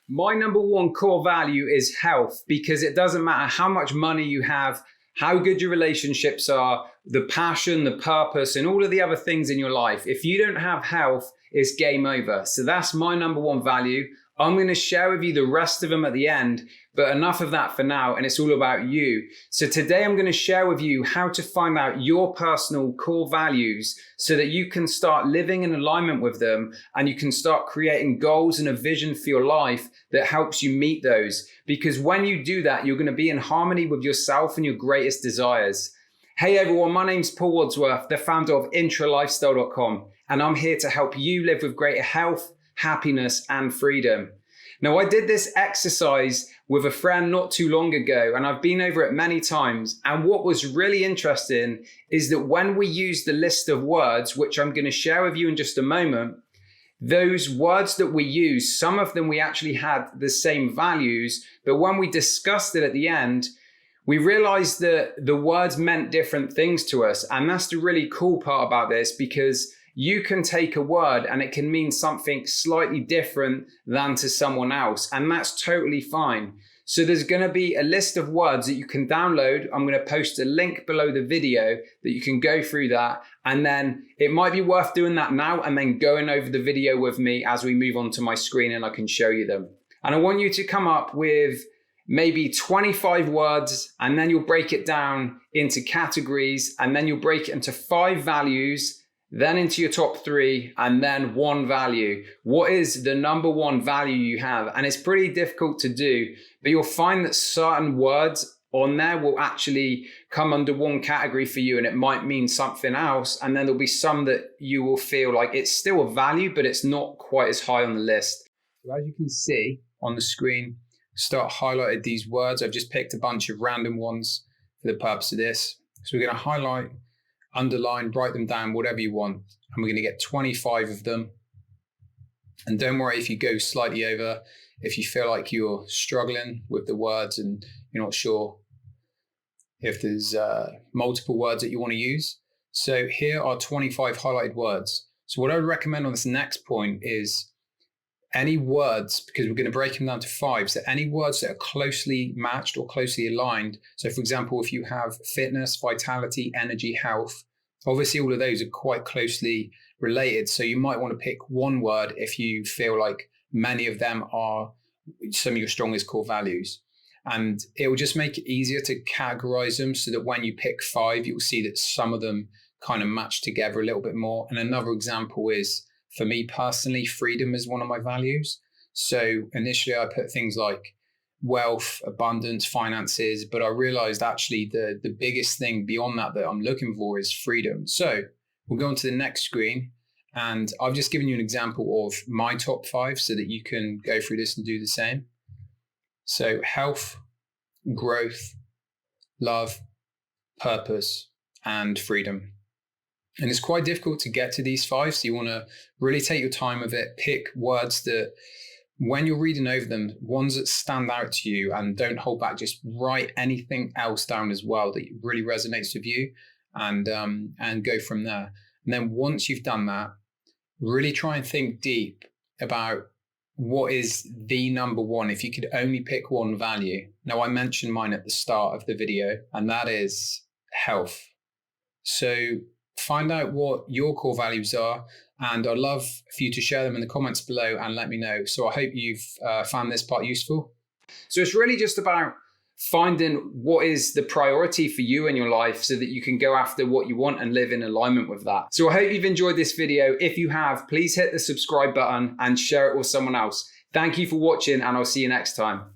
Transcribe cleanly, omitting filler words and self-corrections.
My number one core value is health, because it doesn't matter how much money you have, how good your relationships are, the passion, the purpose, and all of the other things in your life. If you don't have health, it's game over. So that's my number one value. I'm going to share with you the rest of them at the end, but enough of that for now, and it's all about you. So today I'm going to share with you how to find out your personal core values so that you can start living in alignment with them, and you can start creating goals and a vision for your life that helps you meet those. Because when you do that, you're going to be in harmony with yourself and your greatest desires. Hey everyone, my name's Paul Wadsworth, the founder of IntraLifestyle.com, and I'm here to help you live with greater health, happiness, and freedom. Now, I did this exercise with a friend not too long ago, and I've been over it many times. And what was really interesting is that when we use the list of words, which I'm going to share with you in just a moment, those words that we use, some of them we actually had the same values, but when we discussed it at the end, we realized that the words meant different things to us. And that's the really cool part about this, because you can take a word and it can mean something slightly different than to someone else. And that's totally fine. So there's going to be a list of words that you can download. I'm going to post a link below the video that you can go through that. And then it might be worth doing that now and then going over the video with me as we move on to my screen and I can show you them. And I want you to come up with maybe 25 words, and then you'll break it down into categories, and then you'll break it into 5 values, then into your top 3, and then 1 value. What is the number 1 value you have? And it's pretty difficult to do, but you'll find that certain words on there will actually come under 1 category for you, and it might mean something else. And then there'll be some that you will feel like it's still a value, but it's not quite as high on the list. So as you can see on the screen, start highlighted these words. I've just picked a bunch of random ones for the purpose of this. So we're going to highlight, underline, write them down, whatever you want. And we're going to get 25 of them. And don't worry if you go slightly over, if you feel like you're struggling with the words and you're not sure if there's multiple words that you want to use. So here are 25 highlighted words. So what I would recommend on this next point is any words, because we're going to break them down to 5. So any words that are closely matched or closely aligned. So for example, if you have fitness, vitality, energy, health, obviously all of those are quite closely related. So you might want to pick 1 word if you feel like many of them are some of your strongest core values. And it will just make it easier to categorize them so that when you pick 5, you'll see that some of them kind of match together a little bit more. And another example is, for me personally, freedom is one of my values. So initially I put things like wealth, abundance, finances, but I realized actually the biggest thing beyond that I'm looking for is freedom. So we'll go on to the next screen, and I've just given you an example of my top 5 so that you can go through this and do the same. So health, growth, love, purpose, and freedom. And it's quite difficult to get to these 5. So you want to really take your time with it. Pick words that when you're reading over them, ones that stand out to you, and don't hold back. Just write anything else down as well that really resonates with you, and go from there. And then once you've done that, really try and think deep about what is the number 1 if you could only pick 1 value. Now, I mentioned mine at the start of the video, and that is health. So find out what your core values are, and I'd love for you to share them in the comments below and let me know. So I hope you've found this part useful. So it's really just about finding what is the priority for you in your life so that you can go after what you want and live in alignment with that. So I hope you've enjoyed this video. If you have, please hit the subscribe button and share it with someone else. Thank you for watching, and I'll see you next time.